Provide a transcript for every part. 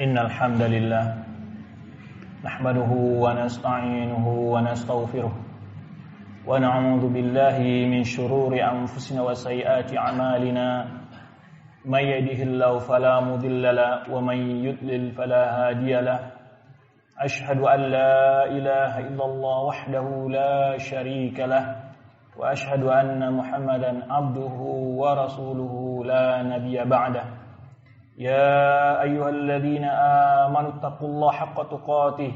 إن الحمد لله نحمده ونستعينه ونستغفره ونعوذ بالله من شرور أنفسنا وسيئات أعمالنا من يهده الله فلا مضل له ومن يضلل فلا هادي له أشهد أن لا إله إلا الله وحده لا شريك له وأشهد أن محمدا عبده ورسوله لا نبي بعده يا أيها الذين آمنوا اتقوا الله حق تقاته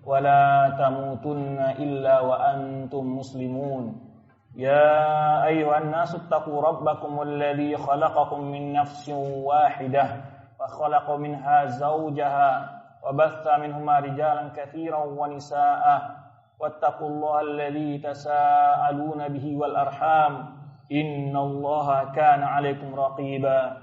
ولا تموتن إلا وأنتم مسلمون يا أيها الناس اتقوا ربكم الذي خلقكم من نفس واحدة وخلق منها زوجها وبث منهما رجالا كثيرا ونساء واتقوا الله الذي تساءلون به والأرحام إن الله كان عليكم رقيبا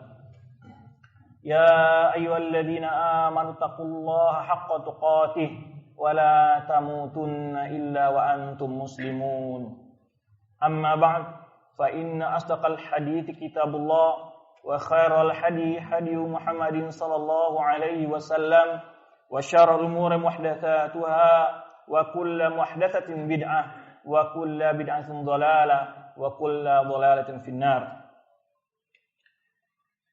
يا أيها الذين آمنوا اتقوا الله حق تقاته ولا تموتن إلا وأنتم مسلمون أما بعد فإن أصدق الحديث كتاب الله وخير الحديث حديث محمد صلى الله عليه وسلم وشر الأمور محدثاتها وكل محدثة بدعة وكل بدعة ضلالة وكل ضلالة في النار.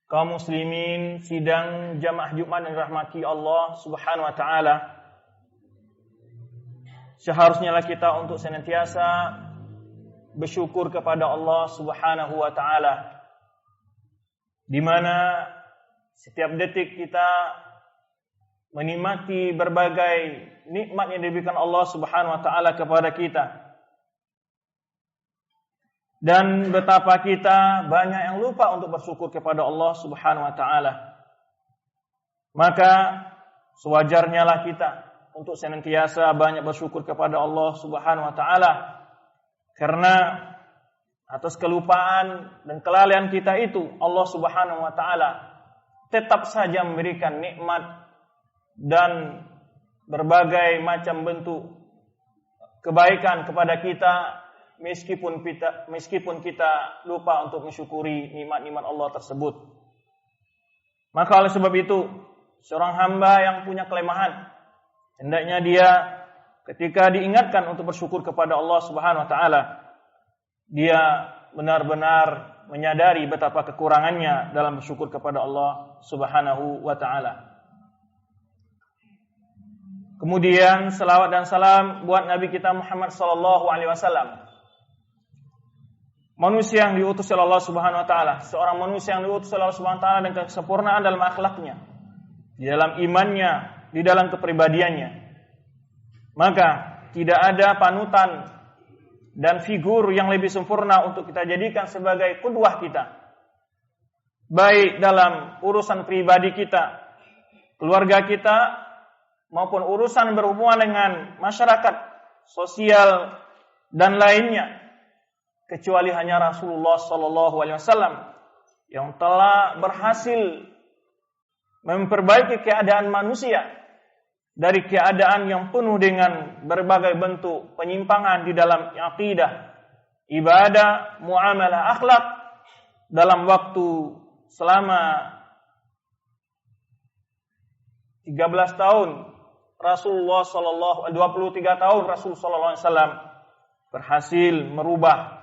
Kaum muslimin sidang jamaah Jumat yang dirahmati Allah Subhanahu wa taala. Seharusnya kita untuk senantiasa bersyukur kepada Allah Subhanahu wa taala. Di mana setiap detik kita menikmati berbagai nikmat yang diberikan Allah Subhanahu wa taala kepada kita. Dan betapa kita banyak yang lupa untuk bersyukur kepada Allah Subhanahu wa taala. Maka sewajarnya lah kita untuk senantiasa banyak bersyukur kepada Allah Subhanahu wa taala. Karena atas kelupaan dan kelalaian kita itu Allah Subhanahu wa taala tetap saja memberikan nikmat dan berbagai macam bentuk kebaikan kepada kita. Meskipun kita lupa untuk mensyukuri nikmat-nikmat Allah tersebut. Maka oleh sebab itu, seorang hamba yang punya kelemahan, hendaknya dia ketika diingatkan untuk bersyukur kepada Allah Subhanahu wa taala, dia benar-benar menyadari betapa kekurangannya dalam bersyukur kepada Allah Subhanahu wa taala. Kemudian selawat dan salam buat Nabi kita Muhammad sallallahu alaihi wasallam. Manusia yang diutus oleh Allah Subhanahu wa taala, seorang manusia yang diutus oleh Allah Subhanahu wa taala dengan kesempurnaan dalam akhlaknya, di dalam imannya, di dalam kepribadiannya. Maka tidak ada panutan dan figur yang lebih sempurna untuk kita jadikan sebagai qudwah kita. Baik dalam urusan pribadi kita, keluarga kita, maupun urusan berhubungan dengan masyarakat, sosial dan lainnya. Kecuali hanya Rasulullah sallallahu alaihi wasallam yang telah berhasil memperbaiki keadaan manusia dari keadaan yang penuh dengan berbagai bentuk penyimpangan di dalam akidah, ibadah, muamalah, akhlak dalam waktu selama 13 tahun Rasulullah 23 tahun Rasul sallallahu alaihi wasallam berhasil merubah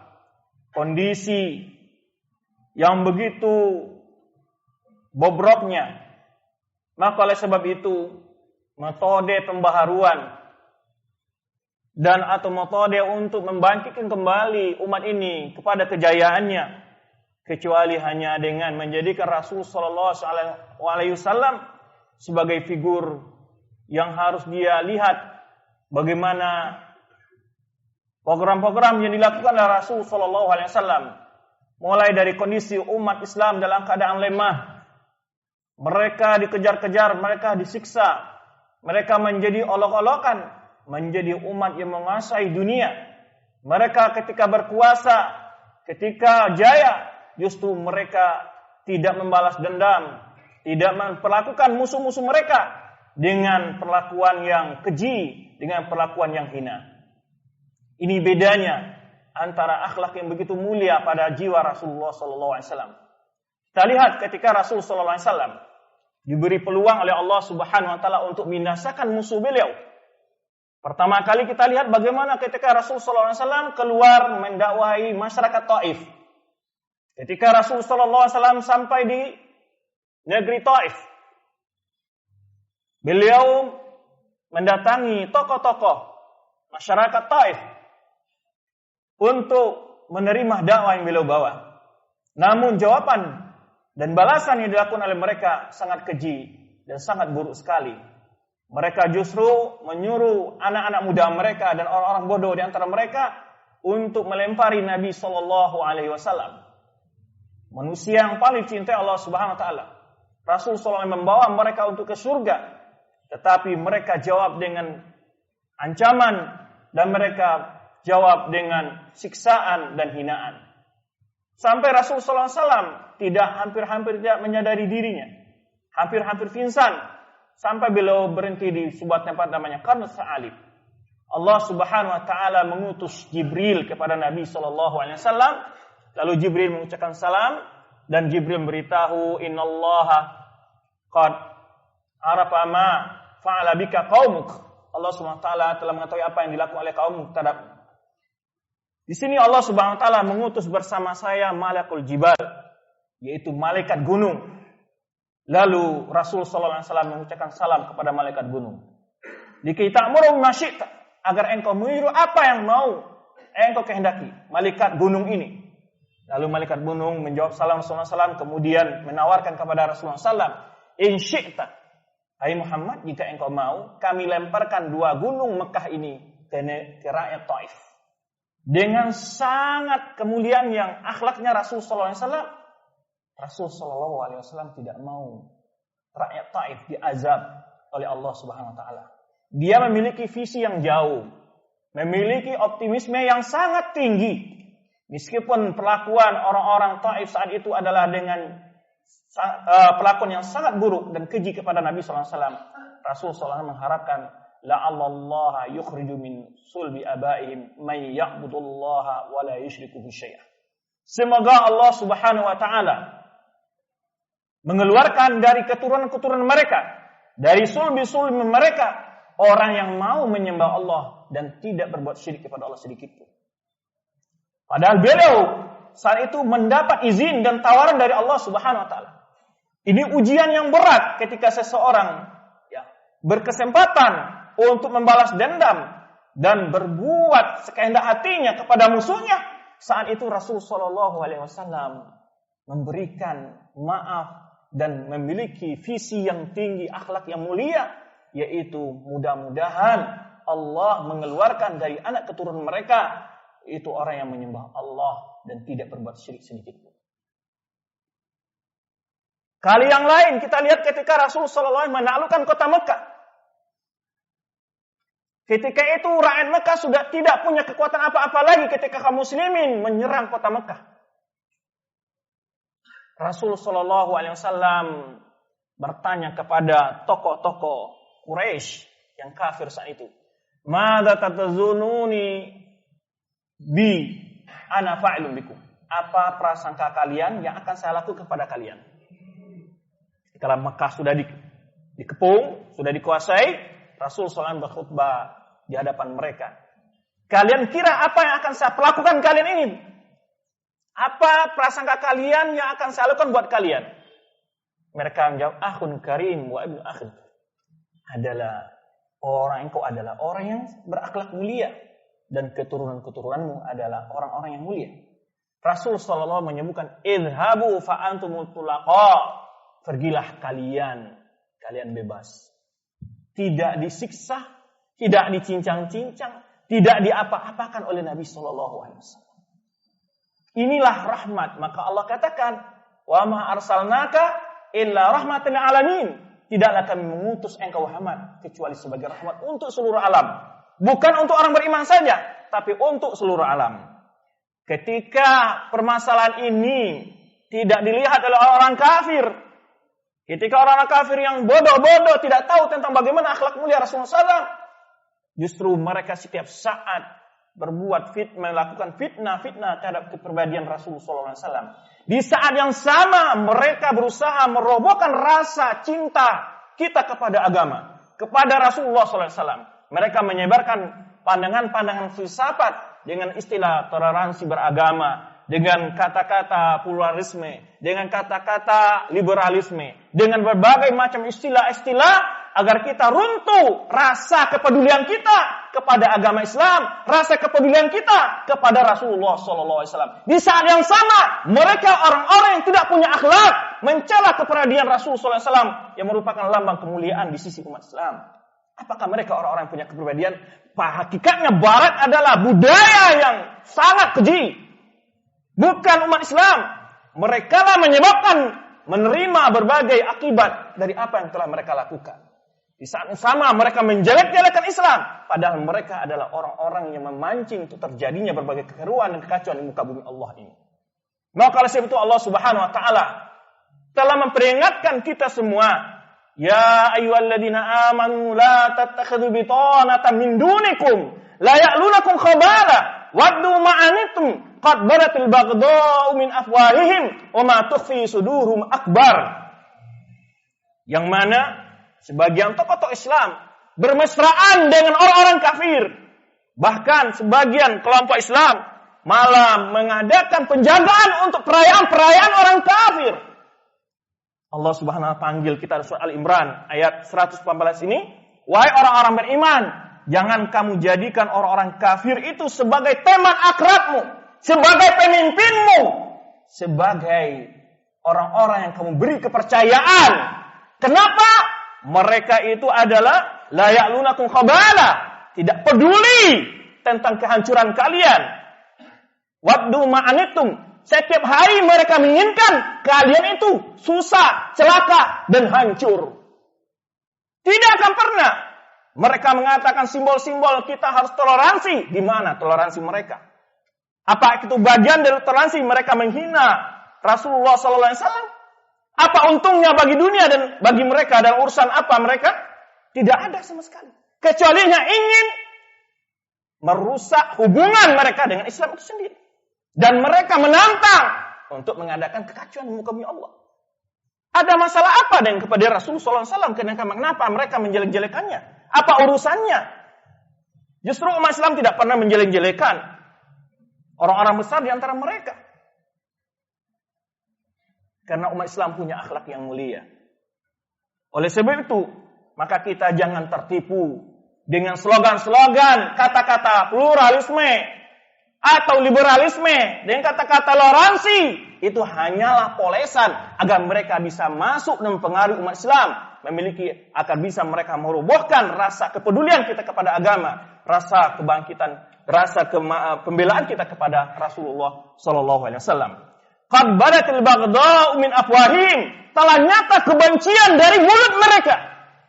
kondisi yang begitu bobroknya. Maka oleh sebab itu metode pembaharuan dan atau metode untuk membangkitkan kembali umat ini kepada kejayaannya kecuali hanya dengan menjadikan Rasul sallallahu alaihi wasallam sebagai figur yang harus dia lihat bagaimana program-program yang dilakukan oleh Rasul sallallahu alaihi wasallam, mulai dari kondisi umat Islam dalam keadaan lemah, mereka dikejar-kejar, mereka disiksa, mereka menjadi olok-olokan, menjadi umat yang menguasai dunia. Mereka ketika berkuasa, ketika jaya, justru mereka tidak membalas dendam, tidak memperlakukan musuh-musuh mereka dengan perlakuan yang keji, dengan perlakuan yang hina. Ini bedanya antara akhlak yang begitu mulia pada jiwa Rasulullah sallallahu alaihi wasallam. Kita lihat ketika Rasul sallallahu alaihi wasallam diberi peluang oleh Allah Subhanahu wa taala untuk membinasakan musuh beliau. Pertama kali kita lihat bagaimana ketika Rasul sallallahu alaihi wasallam keluar mendakwahi masyarakat Taif. Ketika Rasul sallallahu alaihi wasallam sampai di negeri Taif, beliau mendatangi tokoh-tokoh masyarakat Taif untuk menerima dakwah yang beliau bawa. Namun jawaban dan balasan yang dilakukan oleh mereka sangat keji dan sangat buruk sekali. Mereka justru menyuruh anak-anak muda mereka dan orang-orang bodoh di antara mereka untuk melempari Nabi sallallahu alaihi wasallam. Manusia yang paling cintai Allah Subhanahu wa taala. Rasul sallallahu alaihi membawa mereka untuk ke surga. Tetapi mereka jawab dengan ancaman dan mereka jawab dengan siksaan dan hinaan. Sampai Rasul sallallahu alaihi wasallam hampir-hampir tidak menyadari dirinya. Hampir-hampir pingsan sampai beliau berhenti di sebuah tempat namanya Qarn Sa'alib. Allah Subhanahu wa taala mengutus Jibril kepada Nabi sallallahu alaihi wasallam. Lalu Jibril mengucapkan salam dan Jibril memberitahu innallaha qad arafa ma fa'ala bika qaumuk. Allah Subhanahu wa taala telah mengetahui apa yang dilakukan oleh kaummu terhadap. Di sini Allah Subhanahu wa taala mengutus bersama saya malakul jibal, yaitu malaikat gunung. Lalu Rasul sallallahu alaihi wasallam mengucapkan salam kepada malaikat gunung. Dikita'muru masyi'ta, agar engkau meniru apa yang mau engkau kehendaki, malaikat gunung ini. Lalu malaikat gunung menjawab salam Rasulullah SAW, kemudian menawarkan kepada Rasulullah SAW, in syi'ta, hai Muhammad, jika engkau mau, kami lemparkan 2 gunung Mekah ini ke rakyat Taif. Dengan sangat kemuliaan yang akhlaknya Rasul sallallahu alaihi wasallam, Rasul sallallahu alaihi wasallam tidak mau rakyat Taif diazab oleh Allah Subhanahu wa taala. Dia memiliki visi yang jauh, memiliki optimisme yang sangat tinggi. Meskipun perlakuan orang-orang Taif saat itu adalah dengan perlakuan yang sangat buruk dan keji kepada Nabi sallallahu alaihi wasallam, Rasul sallallahu alaihi wasallam mengharapkan la'allallaha yukhriju min sulbi abaihim may ya'budullaha wa la yusyriku bihi syai'a. Semoga Allah Subhanahu wa taala mengeluarkan dari keturunan-keturunan mereka, dari sulbi-sulbi mereka, orang yang mau menyembah Allah dan tidak berbuat syirik kepada Allah sedikit pun. Padahal beliau saat itu mendapat izin dan tawaran dari Allah Subhanahu wa taala. Ini ujian yang berat ketika seseorang berkesempatan untuk membalas dendam dan berbuat sekehendak hatinya kepada musuhnya. Saat itu Rasul sallallahu alaihi wasallam memberikan maaf dan memiliki visi yang tinggi, akhlak yang mulia, yaitu mudah-mudahan Allah mengeluarkan dari anak keturunan mereka itu orang yang menyembah Allah dan tidak berbuat syirik sedikit pun. Kali yang lain kita lihat ketika Rasul sallallahu alaihi wasallam menaklukkan kota Mekah. Ketika itu rakyat Mekah sudah tidak punya kekuatan apa-apa lagi ketika kaum muslimin menyerang kota Mekah. Rasul sallallahu alaihi wasallam bertanya kepada tokoh-tokoh Quraisy yang kafir saat itu, "Madza tatazununi bi ana fa'ilun bikum?" Apa prasangka kalian yang akan saya lakukan kepada kalian? Kalau Mekah sudah dikepung, sudah dikuasai, Rasul SAW berkhutbah di hadapan mereka. Kalian kira apa yang akan saya lakukan kalian ini? Apa prasangka kalian yang akan saya lakukan buat kalian? Mereka menjawab, akhun karim wa ibnu akhun. Engkau adalah orang yang berakhlak mulia. Dan keturunan-keturunanmu adalah orang-orang yang mulia. Rasul SAW menyebutkan, idhabu fa'antumul tulaqa. Pergilah kalian bebas. Tidak disiksa, tidak dicincang-cincang, tidak diapa-apakan oleh Nabi SAW. Inilah rahmat. Maka Allah katakan, wa ma arsalnaka illa rahmatan lil alamin. Tidaklah kami mengutus engkau Muhammad kecuali sebagai rahmat untuk seluruh alam. Bukan untuk orang beriman saja, tapi untuk seluruh alam. Ketika permasalahan ini tidak dilihat oleh orang kafir, ketika orang kafir yang bodoh-bodoh tidak tahu tentang bagaimana akhlak mulia Rasulullah SAW, justru mereka setiap saat melakukan fitnah terhadap kepribadian Rasulullah SAW. Di saat yang sama mereka berusaha merobohkan rasa cinta kita kepada agama, kepada Rasulullah SAW. Mereka menyebarkan pandangan-pandangan filsafat dengan istilah toleransi beragama, dengan kata-kata pluralisme, dengan kata-kata liberalisme, dengan berbagai macam istilah-istilah agar kita runtuh rasa kepedulian kita kepada agama Islam, rasa kepedulian kita kepada Rasulullah SAW. Di saat yang sama, mereka orang-orang yang tidak punya akhlak mencela keperadian Rasulullah SAW yang merupakan lambang kemuliaan di sisi umat Islam. Apakah mereka orang-orang yang punya kepribadian? Hakikatnya Barat adalah budaya yang sangat keji. Bukan umat Islam. Mereka lah menyebabkan menerima berbagai akibat dari apa yang telah mereka lakukan. Di saat yang sama mereka menjelek-jelekan Islam. Padahal mereka adalah orang-orang yang memancing untuk terjadinya berbagai kekeruan dan kekacauan di muka bumi Allah ini. Maka oleh sebab itu Allah Subhanahu wa taala telah memperingatkan kita semua. Ya ayyuhalladzina amanu la tattakhidhu bitanatan min dunikum la ya'lunakum khabala waddu ma'anitum qad baratil baghdha'u min afwahihim wa ma tukhfi sudurum akbar. Yang mana sebagian tokoh-tokoh Islam bermesraan dengan orang-orang kafir. Bahkan sebagian kelompok Islam malah mengadakan penjagaan untuk perayaan-perayaan orang kafir. Allah Subhanahu wa taala panggil kita surah Al-Imran ayat 114 ini, wahai orang-orang beriman, jangan kamu jadikan orang-orang kafir itu sebagai teman akrabmu, sebagai pemimpinmu, sebagai orang-orang yang kamu beri kepercayaan. Kenapa? Mereka itu adalah la ya'lunakum khabala, tidak peduli tentang kehancuran kalian. Waddu ma'anitum, setiap hari mereka menginginkan kalian itu susah, celaka, dan hancur. Tidak akan pernah mereka mengatakan simbol-simbol kita harus toleransi. Di mana toleransi mereka? Apa itu bagian dari toleransi? Mereka menghina Rasulullah SAW. Apa untungnya bagi dunia dan bagi mereka, dan urusan apa mereka? Tidak ada sama sekali. Kecuali hanya ingin merusak hubungan mereka dengan Islam itu sendiri. Dan mereka menantang untuk mengadakan kekacauan di muka bumi Allah. Ada masalah apa dengan kepada Rasulullah SAW? Kenapa mereka menjelek-jelekannya? Apa urusannya? Justru umat Islam tidak pernah menjelek-jelekan orang-orang besar di antara mereka. Karena umat Islam punya akhlak yang mulia. Oleh sebab itu, maka kita jangan tertipu dengan slogan-slogan, kata-kata pluralisme atau liberalisme, dengan kata-kata toleransi. Itu hanyalah polesan agar mereka bisa masuk dan mempengaruhi umat Islam, agar bisa mereka merobohkan rasa kepedulian kita kepada agama, rasa kebangkitan, rasa pembelaan kita kepada Rasulullah sallallahu alaihi wasallam. Qad baratil baghdha'u min afwahihim, telah nyata kebencian dari mulut mereka.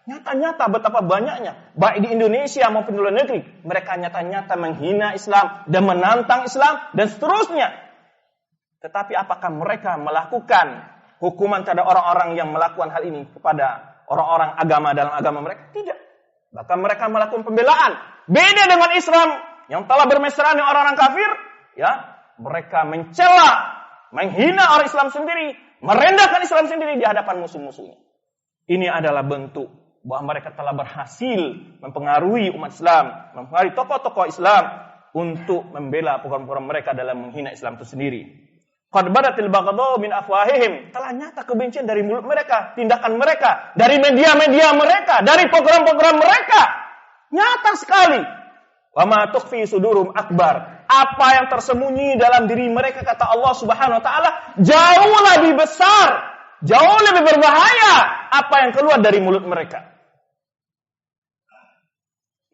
Nyata-nyata betapa banyaknya, baik di Indonesia maupun di luar negeri, mereka nyata-nyata menghina Islam dan menantang Islam dan seterusnya. Tetapi apakah mereka melakukan hukuman terhadap orang-orang yang melakukan hal ini kepada orang-orang agama dalam agama mereka? Tidak. Bahkan mereka melakukan pembelaan. Beda dengan Islam yang telah bermesraan dengan orang-orang kafir, ya, mereka mencela, menghina orang Islam sendiri, merendahkan Islam sendiri di hadapan musuh-musuhnya. Ini adalah bentuk bahwa mereka telah berhasil mempengaruhi umat Islam, mempengaruhi tokoh-tokoh Islam untuk membela program-program mereka dalam menghina Islam itu sendiri. Qad baratil baghdha'u min afwahihim, telah nyata kebencian dari mulut mereka, tindakan mereka, dari media-media mereka, dari program-program mereka. Nyata sekali. Wa ma tukhfi sudurum akbar. Apa yang tersembunyi dalam diri mereka, kata Allah Subhanahu wa taala, jauh lebih besar, jauh lebih berbahaya apa yang keluar dari mulut mereka.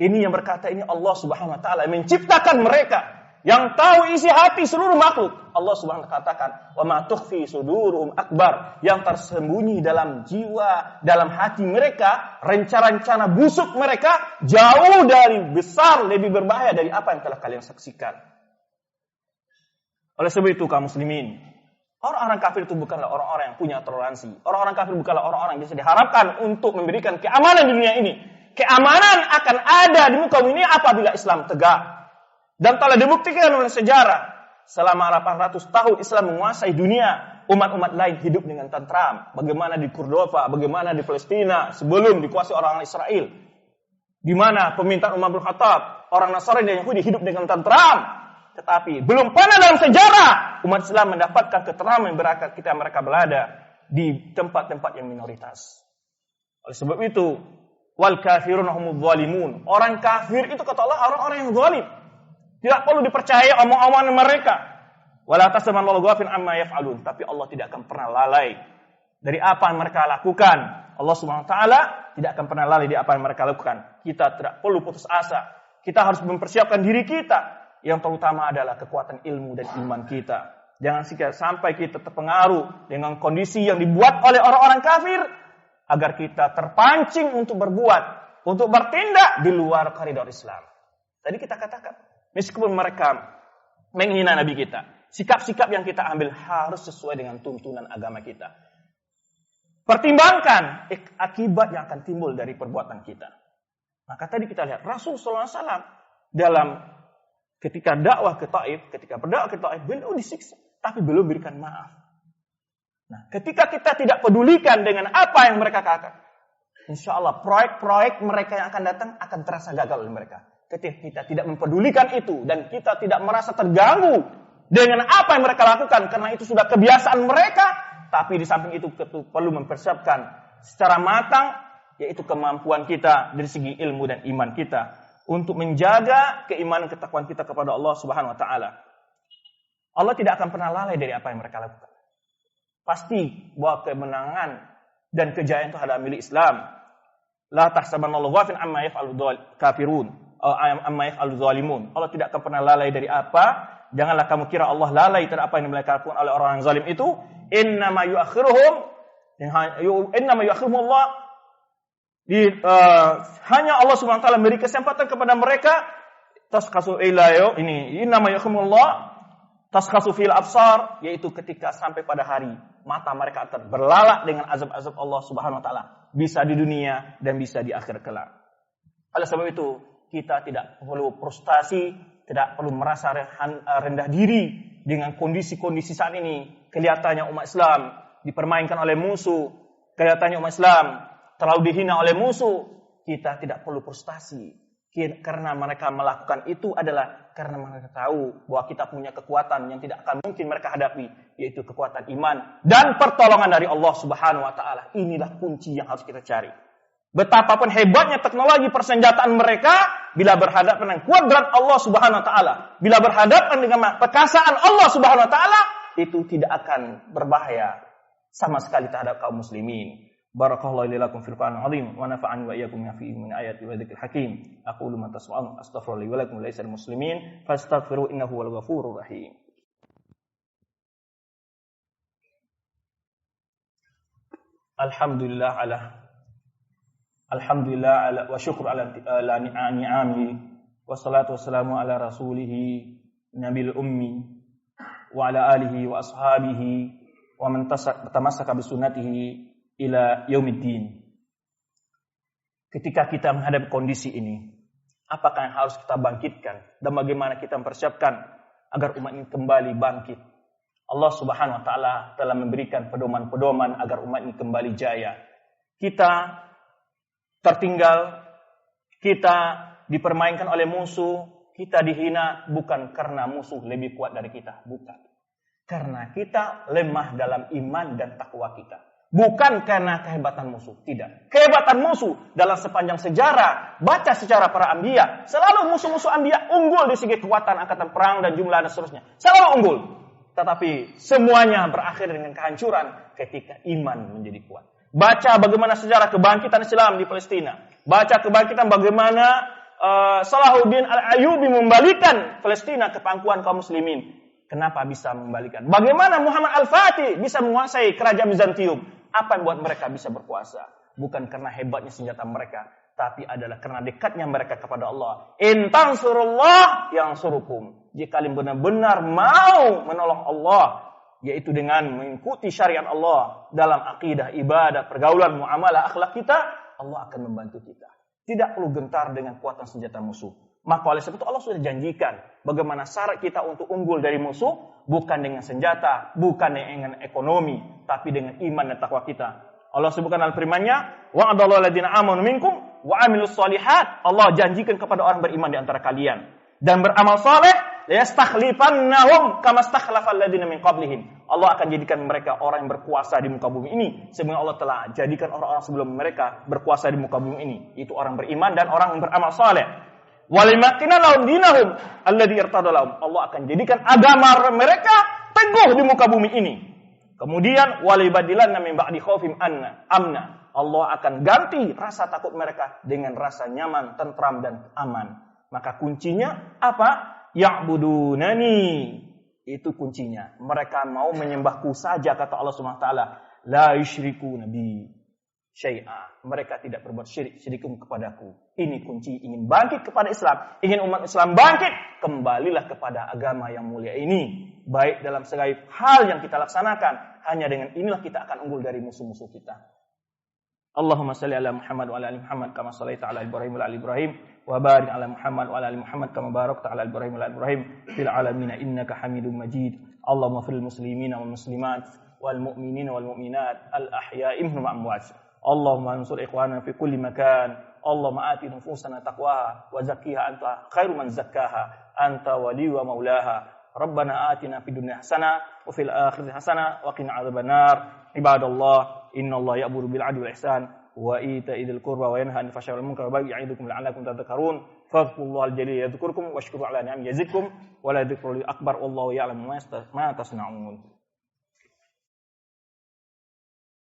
Ini yang berkata ini Allah Subhanahu wa taala menciptakan mereka yang tahu isi hati seluruh makhluk. Allah Subhanahu wa taala katakan, "Wa ma tukhfi sudurum akbar." Yang tersembunyi dalam jiwa, dalam hati mereka, rencana-rencana busuk mereka jauh dari besar, lebih berbahaya dari apa yang telah kalian saksikan. Oleh sebab itu kaum muslimin, orang-orang kafir itu bukanlah orang-orang yang punya toleransi. Orang-orang kafir bukanlah orang-orang yang bisa diharapkan untuk memberikan keamanan di dunia ini. Keamanan akan ada di muka bumi ini apabila Islam tegak. Dan telah dibuktikan oleh sejarah. Selama 800 tahun Islam menguasai dunia. umat-umat lain hidup dengan tentram. Bagaimana di Cordova, bagaimana di Palestina sebelum dikuasai orang Israel. Di mana pemintaan Umar bin Khattab, orang Nasrani dan Yahudi hidup dengan tentram. Tetapi belum pernah dalam sejarah umat Islam mendapatkan ketentraman ketika mereka berada di tempat-tempat yang minoritas. Oleh sebab itu, wal kafiruna humudz zalimun. Orang kafir itu kata Allah orang-orang yang zalim. Tidak perlu dipercaya omong-omongan mereka. Wala tasmanallahu ghafin amma yaf'alun. Tapi Allah tidak akan pernah lalai dari apa yang mereka lakukan. Allah Subhanahu wa taala tidak akan pernah lalai dari apa yang mereka lakukan. Kita tidak perlu putus asa. Kita harus mempersiapkan diri kita. Yang terutama adalah kekuatan ilmu dan iman kita. Jangan sampai kita terpengaruh dengan kondisi yang dibuat oleh orang-orang kafir agar kita terpancing untuk berbuat, untuk bertindak di luar koridor Islam. Tadi kita katakan, meskipun mereka menghina Nabi kita, sikap-sikap yang kita ambil harus sesuai dengan tuntunan agama kita. Pertimbangkan akibat yang akan timbul dari perbuatan kita. Maka tadi kita lihat Rasul sallallahu alaihi wasallam dalam ketika dakwah ke Taif, ketika berdakwah ke Taif, beliau disiksa, tapi belum berikan maaf. Nah, ketika kita tidak pedulikan dengan apa yang mereka katakan, insya Allah proyek-proyek mereka yang akan datang akan terasa gagal oleh mereka. Ketika kita tidak mempedulikan itu dan kita tidak merasa terganggu dengan apa yang mereka lakukan, karena itu sudah kebiasaan mereka, tapi di samping itu perlu mempersiapkan secara matang, yaitu kemampuan kita dari segi ilmu dan iman kita untuk menjaga keimanan ketakwaan kita kepada Allah Subhanahu wa taala. Allah tidak akan pernah lalai dari apa yang mereka lakukan. Pasti bahwa kemenangan dan kejayaan itu adalah milik Islam. La tahsabanallahu ghafin amma yaf'alu kafirun amma yaf'alu zalimun. Allah tidak akan pernah lalai dari apa. Janganlah kamu kira Allah lalai terhadap apa yang mereka lakukan oleh orang yang zalim itu. Innama yu'akhiruhum Allah. Hanya Allah Subhanahu wa taala memberi kesempatan kepada mereka taskhasu ilayo ini nama yakhumullah taskhasu fil absar, yaitu ketika sampai pada hari mata mereka akan berlalak dengan azab-azab Allah Subhanahu wa taala, bisa di dunia dan bisa di akhir kelak. Oleh sebab itu kita tidak perlu frustasi, tidak perlu merasa rendah diri dengan kondisi-kondisi saat ini. Kelihatannya umat Islam dipermainkan oleh musuh, kelihatannya umat Islam terlalu dihina oleh musuh. Kita tidak perlu frustasi. Karena mereka melakukan itu adalah karena mereka tahu bahwa kita punya kekuatan yang tidak akan mungkin mereka hadapi, yaitu kekuatan iman dan pertolongan dari Allah Subhanahu wa taala. Inilah kunci yang harus kita cari. Betapapun hebatnya teknologi persenjataan mereka, bila berhadapan dengan kuadrat Allah Subhanahu wa taala, bila berhadapan dengan perkasaan Allah Subhanahu wa taala, itu tidak akan berbahaya sama sekali terhadap kaum muslimin. Barakallahu li lakum fil Qur'anil azim wa nafa'ani wa iyyakum bima fihi min ayati wa dzikril hakim. Aqulu ma tasma'un astaghfirullahi wa lakum wa lisal muslimin fastaghfiru innahu wal ghafurur rahim. Alhamdulillah ala wa syukur ala ni'ami wassalatu wassalamu ala rasulih nabil ummi wa ala alihi wa ashabihi wa man tamassaka bi sunnatihi ila yaumiddin. Ketika kita menghadapi kondisi ini, apakah yang harus kita bangkitkan dan bagaimana kita mempersiapkan agar umat ini kembali bangkit? Allah Subhanahu wa taala telah memberikan pedoman-pedoman agar umat ini kembali jaya. Kita tertinggal, kita dipermainkan oleh musuh, kita dihina bukan karena musuh lebih kuat dari kita, bukan. Karena kita lemah dalam iman dan takwa kita. Bukan karena kehebatan musuh, tidak. Kehebatan musuh dalam sepanjang sejarah, baca sejarah para anbiya, selalu musuh-musuh anbiya unggul di segi kekuatan angkatan perang dan jumlah dan seterusnya. Selalu unggul. Tetapi semuanya berakhir dengan kehancuran ketika iman menjadi kuat. Baca bagaimana sejarah kebangkitan Islam di Palestina. Baca kebangkitan bagaimana Salahuddin Al-Ayyubi membalikan Palestina ke pangkuan kaum muslimin. Kenapa bisa membalikan? Bagaimana Muhammad Al-Fatih bisa menguasai kerajaan Bizantium? Apa yang buat mereka bisa berkuasa? Bukan karena hebatnya senjata mereka, tapi adalah karena dekatnya mereka kepada Allah. In tansurullah yansurukum. Jika kalian benar-benar mau menolong Allah, yaitu dengan mengikuti syariat Allah dalam akidah, ibadah, pergaulan, muamalah, akhlak kita, Allah akan membantu kita. Tidak perlu gentar dengan kekuatan senjata musuh. Maka oleh sebab itu Allah sudah janjikan bagaimana syarat kita untuk unggul dari musuh, bukan dengan senjata, bukan dengan ekonomi, tapi dengan iman dan takwa kita. Allah sebutkan dalam firman-Nya, wa'adallahu alladziina aamanu minkum wa 'amilus shalihat. Allah janjikan kepada orang beriman di antara kalian dan beramal saleh, layastakhlifannahum kama stakhlafal ladziina min qablihim. Allah akan jadikan mereka orang yang berkuasa di muka bumi ini sebagaimana Allah telah jadikan orang-orang sebelum mereka berkuasa di muka bumi ini, itu orang beriman dan orang yang beramal saleh. Walimakina lahum dinahum alladzi irtada lahum. Allah akan jadikan agama mereka teguh di muka bumi ini. Kemudian walibadilanna min ba'di khaufim amna. Allah akan ganti rasa takut mereka dengan rasa nyaman, tentram dan aman. Maka kuncinya apa? Ya'budunani. Itu kuncinya. Mereka mau menyembahku saja, kata Allah Subhanahu wa taala. La yusyriku nabi syai'a. Mereka tidak berbuat syirikum kepadaku. Ini kunci. Ingin bangkit kepada Islam, ingin umat Islam bangkit, kembalilah kepada agama yang mulia ini. Baik dalam segala hal yang kita laksanakan, hanya dengan inilah kita akan unggul dari musuh-musuh kita. Allahumma salli ala Muhammad wa ala ali Muhammad kama shallaita ala Ibrahim wa ala ali Ibrahim wa barik ala Muhammad wa ala ali Muhammad kama barakta ala Ibrahim wa ala ali Ibrahim fil alamin innaka Hamidum Majid. Allahumma fil muslimina wal muslimat wal mu'minina wal mu'minat al ahya'i minhum amwat. Allahumma ansur ikhwana fi kulli makan. Allahumma ati nufusana taqwaha wa zakkiha anta khairu man zakkaha anta wali wa maulaha. Rabbana atina fid dunya hasanah wa fil akhirati hasanah wa qina adzabannar. Ibadallah, innallaha ya'muru bil 'adli wal ihsan wa ita'i dzil qurba wa yanha 'anil fahsya'i wal munkari wa baghi ya'idukum la'allakum tadhakkarun. Fadhkurullahal jalil yadhkurkum washkuru 'ala ni'amihi yazidkum wa la dzikrullahi akbar wallahu ya'lamu ma tasna'un.